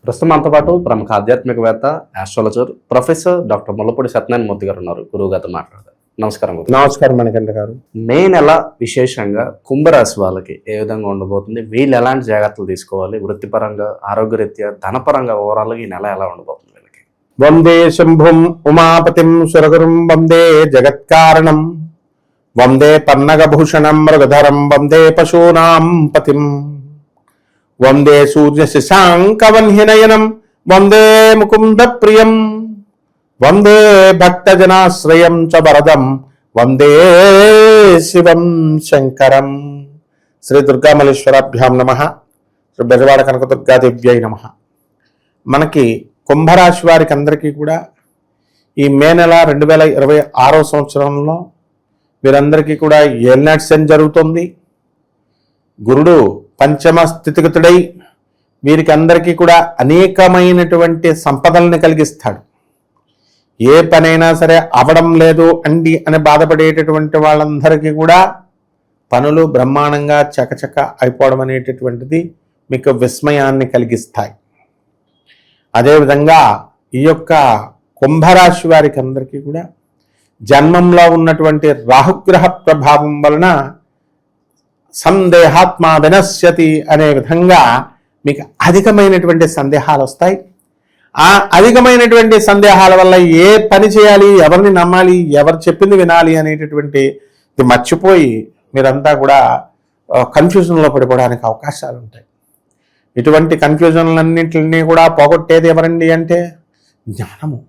ప్రస్తుతం మనతో పాటు ప్రముఖ ఆధ్యాత్మికవేత్త, astrologer, professor doctor Mullapudi Satyanarayana Murthy garu ఉన్నారు. గురువు గారితో మాట్లాడదాం. నమస్కారం. నమస్కారం మణికంఠ గారు. మే నెల విశేషంగా కుంభరాశి వాళ్ళకి ఏ విధంగా ఉండబోతుంది, వీళ్ళు ఎలాంటి జాగ్రత్తలు తీసుకోవాలి, వృత్తిపరంగా, ఆరోగ్యరీత్యా, ధనపరంగా ఓవరాల్గా ఈ నెల ఎలా ఉండబోతుంది వీళ్ళకి? వందే శంభుం ఉమాపతిం సురగురుం వందే జగత్కారణం వందే పన్నగభూషణం మృగధరం వందే పశూనాం పతిం వందే సూర్య శశాంకవన్యనయనం వందే ముకుంద ప్రియం వందే భక్తజనాశ్రయం చ వరదం వందే శివం శంకరం. శ్రీ దుర్గామల్లేశ్వరాభ్యాం నమః. శ్రీ బెజవాడ కనకదుర్గాదేవ్యై నమః. మనకి కుంభరాశి వారికి అందరికీ కూడా ఈ మే నెల 2026 సంవత్సరంలో వీరందరికీ కూడా ఏలినాటి శని జరుగుతుంది. గురుడు పంచమ స్థితిగతుడై వీరికి అందరికీ కూడా అనేకమైనటువంటి సంపదల్ని కలిగిస్తాడు. ఏ పనైనా సరే అవడం లేదు అండి అని బాధపడేటటువంటి వాళ్ళందరికీ కూడా పనులు బ్రహ్మాండంగా చకచక అయిపోవడం అనేటటువంటిది మీకు విస్మయాన్ని కలిగిస్తాయి. అదేవిధంగా ఈ యొక్క కుంభరాశి వారికి అందరికీ కూడా జన్మంలో ఉన్నటువంటి రాహుగ్రహ ప్రభావం వలన సందేహాత్మ వినశ్యతి అనే విధంగా మీకు అధికమైనటువంటి సందేహాలు వస్తాయి. ఆ అధికమైనటువంటి సందేహాల వల్ల ఏ పని చేయాలి, ఎవరిని నమ్మాలి, ఎవరు చెప్పింది వినాలి అనేటటువంటి ఇది మర్చిపోయి మీరంతా కూడా కన్ఫ్యూజన్లో పడిపోవడానికి అవకాశాలు ఉంటాయి. ఇటువంటి కన్ఫ్యూజన్లన్నింటినీ కూడా పోగొట్టేది ఎవరండి అంటే జ్ఞానము.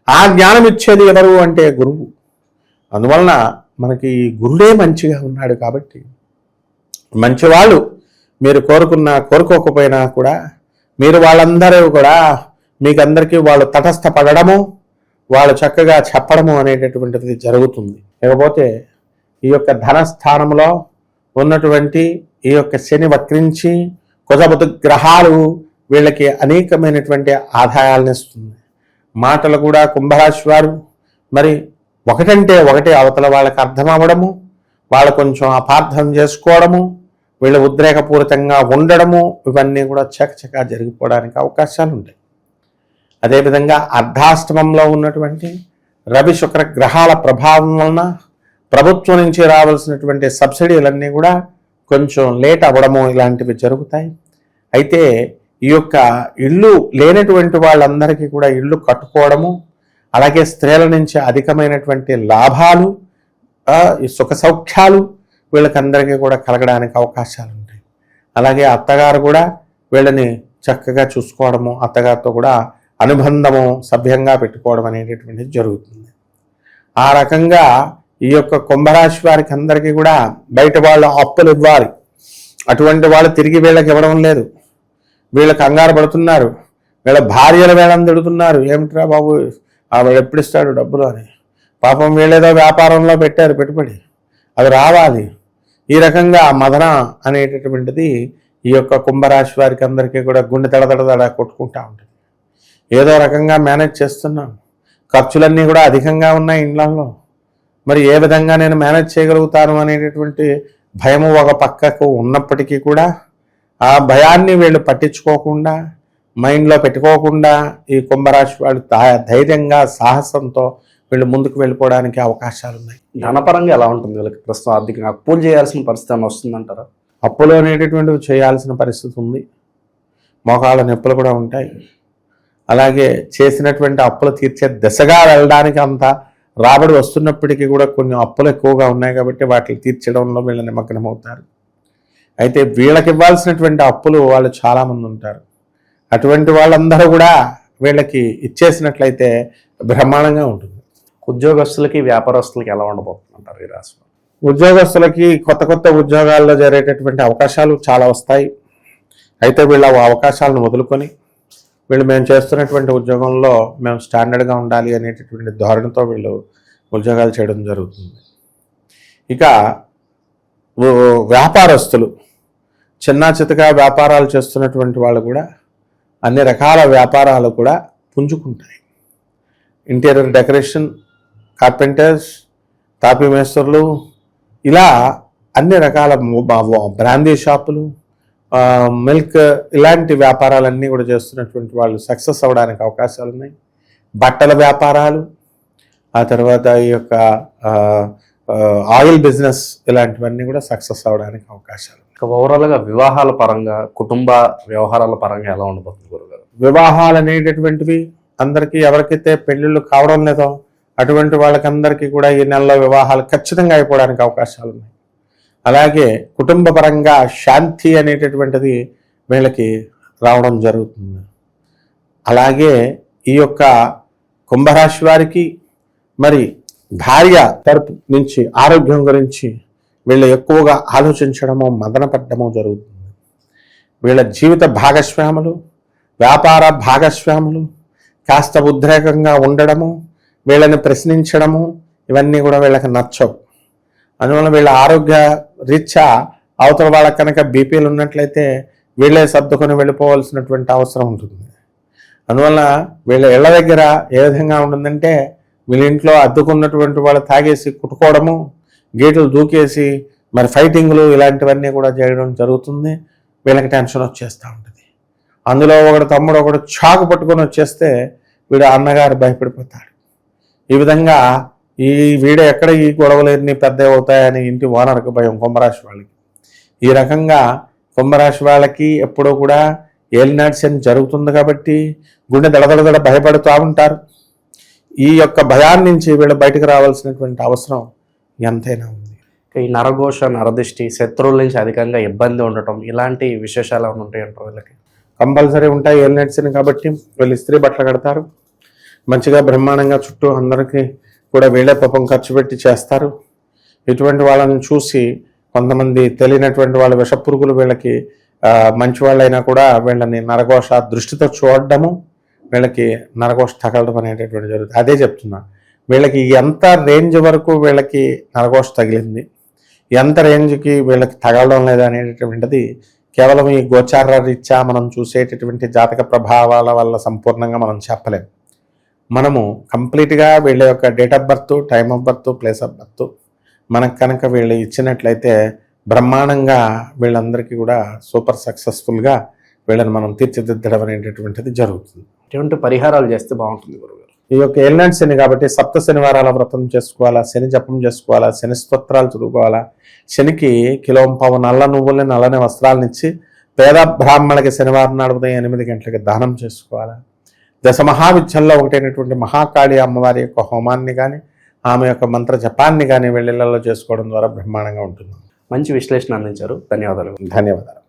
ఆ జ్ఞానం ఇచ్చేది ఎవరు అంటే గురువు. అందువలన మనకి గురుడే మంచిగా ఉన్నాడు కాబట్టి మంచివాళ్ళు మీరు కోరుకోకపోయినా కూడా మీరు వాళ్ళందరూ కూడా మీకందరికీ వాళ్ళు తటస్థపడము, వాళ్ళు చక్కగా చెప్పడము అనేటటువంటిది జరుగుతుంది. లేకపోతే ఈ యొక్క ధనస్థానంలో ఉన్నటువంటి ఈ యొక్క శని వక్రించి కుజబుధ గ్రహాలు వీళ్ళకి అనేకమైనటువంటి ఆదాయాలను ఇస్తుంది. మాటలు కూడా కుంభరాశి వారు మరి ఒకటంటే ఒకటి అవతల వాళ్ళకి అర్థం అవ్వడము, వాళ్ళు కొంచెం అపార్థం చేసుకోవడము, వీళ్ళు ఉద్రేకపూరితంగా ఉండడము, ఇవన్నీ కూడా చకచకా జరిగిపోవడానికి అవకాశాలు ఉంటాయి. అదేవిధంగా అర్ధాష్టమంలో ఉన్నటువంటి రవి శుక్ర గ్రహాల ప్రభావం వలన ప్రభుత్వం నుంచి రావాల్సినటువంటి సబ్సిడీలన్నీ కూడా కొంచెం లేట్ అవ్వడము ఇలాంటివి జరుగుతాయి. అయితే ఈ యొక్క ఇల్లు లేనటువంటి వాళ్ళందరికీ కూడా ఇల్లు కట్టుకోవడము, అలాగే స్త్రీల నుంచి అధికమైనటువంటి లాభాలు, ఈ సుఖ సౌఖ్యాలు వీళ్ళకందరికీ కూడా కలగడానికి అవకాశాలు ఉంటాయి. అలాగే అత్తగారు కూడా వీళ్ళని చక్కగా చూసుకోవడము, అత్తగారితో కూడా అనుబంధము సభ్యంగా పెట్టుకోవడం అనేటటువంటిది జరుగుతుంది. ఆ రకంగా ఈ యొక్క కుంభరాశి వారికి అందరికీ కూడా బయట వాళ్ళు అప్పులు ఇవ్వాలి, అటువంటి వాళ్ళు తిరిగి వీళ్ళకి ఇవ్వడం లేదు. వీళ్ళు కంగారు పడుతున్నారు, వీళ్ళ భార్యలు వీళ్ళని తిడుతున్నారు, ఏమిట్రా బాబు వాడు ఎప్పుడు ఇస్తాడు డబ్బులు అని. పాపం వీళ్ళేదో వ్యాపారంలో పెట్టారు పెట్టుబడి, అది రావాలి. ఈ రకంగా మదన అనేటటువంటిది ఈ యొక్క కుంభరాశి వారికి అందరికీ కూడా గుండె దడదడదడ కొట్టుకుంటూ ఉంటుంది. ఏదో రకంగా మేనేజ్ చేస్తున్నాం, ఖర్చులన్నీ కూడా అధికంగా ఉన్నాయి ఇండ్లలో, మరి ఏ విధంగా నేను మేనేజ్ చేయగలుగుతాను అనేటటువంటి భయము ఒక పక్కకు ఉన్నప్పటికీ కూడా ఆ భయాన్ని వీళ్ళు పట్టించుకోకుండా మైండ్లో పెట్టుకోకుండా ఈ కుంభరాశి వాళ్ళు ధైర్యంగా సాహసంతో వీళ్ళు ముందుకు వెళ్ళిపోవడానికి అవకాశాలు ఉన్నాయి. ధనపరంగా ఎలా ఉంటుంది వీళ్ళకి? ప్రస్తుతం ఆర్థికంగా అప్పులు చేయాల్సిన పరిస్థితి అని వస్తుందంటారా? అప్పులు అనేటటువంటివి చేయాల్సిన పరిస్థితి ఉంది. మోకాళ్ళ నొప్పులు కూడా ఉంటాయి. అలాగే చేసినటువంటి అప్పులు తీర్చే దిశగా వెళ్ళడానికి అంత రాబడి వస్తున్నప్పటికీ కూడా కొన్ని అప్పులు ఎక్కువగా ఉన్నాయి కాబట్టి వాటిని తీర్చడంలో వీళ్ళు నిమగ్నం అవుతారు. అయితే వీళ్ళకి ఇవ్వాల్సినటువంటి అప్పులు వాళ్ళు చాలామంది ఉంటారు. అటువంటి వాళ్ళందరూ కూడా వీళ్ళకి ఇచ్చేసినట్లయితే బ్రహ్మాండంగా ఉంటుంది. ఉద్యోగస్తులకి, వ్యాపారస్తులకి ఎలా ఉండబోతుందంటారు ఈ రాశి? ఉద్యోగస్తులకి కొత్త కొత్త ఉద్యోగాల్లో జరిగేటటువంటి అవకాశాలు చాలా వస్తాయి. అయితే వీళ్ళ అవకాశాలను వదులుకొని వీళ్ళు మేము చేస్తున్నటువంటి ఉద్యోగంలో మేము స్టాండర్డ్గా ఉండాలి అనేటటువంటి ధోరణితో వీళ్ళు ఉద్యోగాలు చేయడం జరుగుతుంది. ఇక వ్యాపారస్తులు, చిన్న చితగా వ్యాపారాలు చేస్తున్నటువంటి వాళ్ళు కూడా అన్ని రకాల వ్యాపారాలు కూడా పుంజుకుంటాయి. ఇంటీరియర్ డెకరేషన్, కార్పెంటర్స్, తాపీ మేస్త్రులు, ఇలా అన్ని రకాల బ్రాందీ షాపులు, మిల్క్ ఇలాంటి వ్యాపారాలన్నీ కూడా చేస్తున్నటువంటి వాళ్ళు సక్సెస్ అవ్వడానికి అవకాశాలు ఉన్నాయి. బట్టల వ్యాపారాలు, ఆ తర్వాత ఈ యొక్క ఆయిల్ బిజినెస్ ఇలాంటివన్నీ కూడా సక్సెస్ అవ్వడానికి అవకాశాలు. ఓవరాల్గా వివాహాల పరంగా, కుటుంబ వ్యవహారాల పరంగా ఎలా ఉండబోతుంది గురుగారు? వివాహాలు అనేటటువంటివి అందరికీ ఎవరికైతే పెళ్ళిళ్ళు కావడం లేదో అటువంటి వాళ్ళకందరికీ కూడా ఈ నెలలో వివాహాలు ఖచ్చితంగా అయిపోవడానికి అవకాశాలు ఉన్నాయి. అలాగే కుటుంబ పరంగా శాంతి అనేటటువంటిది వీళ్ళకి రావడం జరుగుతుంది. అలాగే ఈ యొక్క కుంభరాశి వారికి మరి భార్య తరపు నుంచి ఆరోగ్యం గురించి వీళ్ళు ఎక్కువగా ఆలోచించడము, మదన పడ్డము జరుగుతుంది. వీళ్ళ జీవిత భాగస్వాములు, వ్యాపార భాగస్వాములు కాస్త ఉద్రేకంగా ఉండడము, వీళ్ళని ప్రశ్నించడము ఇవన్నీ కూడా వీళ్ళకి నచ్చవు. అందువల్ల వీళ్ళ ఆరోగ్య రీత్యా అవతల వాళ్ళకి కనుక బీపీలు ఉన్నట్లయితే వీళ్ళే సర్దుకొని వెళ్ళిపోవాల్సినటువంటి అవసరం ఉంటుంది. అందువల్ల వీళ్ళ ఇళ్ళ దగ్గర ఏ విధంగా ఉంటుందంటే వీళ్ళ ఇంట్లో అద్దుకున్నటువంటి వాళ్ళు తాగేసి కుట్టుకోవడము, గేట్లు దూకేసి మరి ఫైటింగ్లు ఇలాంటివన్నీ కూడా చేయడం జరుగుతుంది. వీళ్ళకి టెన్షన్ వచ్చేస్తూ ఉంటుంది. అందులో ఒకడు తమ్ముడు ఒకడు చాకు పట్టుకొని వచ్చేస్తే వీడు అన్నగారు భయపడిపోతాడు. ఈ విధంగా వీడు ఎక్కడ ఈ గొడవలన్నీ పెద్ద అవుతాయని ఇంటి ఓనర్కి భయం కుంభరాశి వాళ్ళకి. ఈ రకంగా కుంభరాశి వాళ్ళకి ఎప్పుడూ కూడా ఏలినాటి శని జరుగుతుంది కాబట్టి గుండె దడదడదడ భయపడుతూ ఉంటారు. ఈ యొక్క భయాన్ని నుంచి వీళ్ళు బయటకు రావాల్సినటువంటి అవసరం ఎంతైనా ఉంది. ఈ నరఘోష, నరదృష్టి, శత్రువుల నుంచి అధికంగా ఇబ్బంది ఉండటం ఇలాంటి విశేషాలు ఏమైనా ఉంటాయంటారు వీళ్ళకి? కంపల్సరీ ఉంటాయి. ఏలినాటి శని కాబట్టి వీళ్ళు ఇస్త్రీ బట్టలు కడతారు, మంచిగా బ్రహ్మాండంగా చుట్టూ అందరికీ కూడా వీళ్ళే పాపం ఖర్చు పెట్టి చేస్తారు. ఇటువంటి వాళ్ళని చూసి కొంతమంది తెలియనటువంటి వాళ్ళ విషపురుగులు వీళ్ళకి మంచి వాళ్ళైనా కూడా వీళ్ళని నరఘోష దృష్టితో చూడడము, వీళ్ళకి నరఘోష తగలడం అనేటటువంటి జరుగుతుంది. అదే చెప్తున్నా, వీళ్ళకి ఎంత రేంజ్ వరకు వీళ్ళకి నరఘోష తగిలింది, ఎంత రేంజ్కి వీళ్ళకి తగలడం లేదా అనేటటువంటిది కేవలం ఈ గోచార రీత్యా మనం చూసేటటువంటి జాతక ప్రభావాల వల్ల సంపూర్ణంగా మనం చెప్పలేం. మనము కంప్లీట్గా వీళ్ళ యొక్క date of birth, time of birth, place of birth మనకు కనుక వీళ్ళు ఇచ్చినట్లయితే బ్రహ్మాండంగా వీళ్ళందరికీ కూడా సూపర్ సక్సెస్ఫుల్గా వీళ్ళని మనం తీర్చిదిద్దడం అనేటటువంటిది జరుగుతుంది. ఎటువంటి పరిహారాలు చేస్తే బాగుంటుంది గురుగారు? ఈ యొక్క ఏలినాటి శని కాబట్టి సప్త శనివారాల వ్రతం చేసుకోవాలా, శని జపం చేసుకోవాలా, శని స్తోత్రాలు చదువుకోవాలా, శనికి కిలోంపావు నల్ల నువ్వుల్ని, నల్లని వస్త్రాలను ఇచ్చి పేద బ్రాహ్మణులకి శనివారం నాడు ఉదయం 8 గంటలకి దానం చేసుకోవాలా. దశమహావిద్యల్లో ఒకటైనటువంటి మహాకాళి అమ్మవారి యొక్క హోమాన్ని కానీ ఆమె యొక్క మంత్ర జపాన్ని కానీ వీళ్ళ ఇళ్లలో చేసుకోవడం ద్వారా బ్రహ్మాండంగా ఉంటుంది. మంచి విశ్లేషణ అందించారు. ధన్యవాదాలు. ధన్యవాదాలు.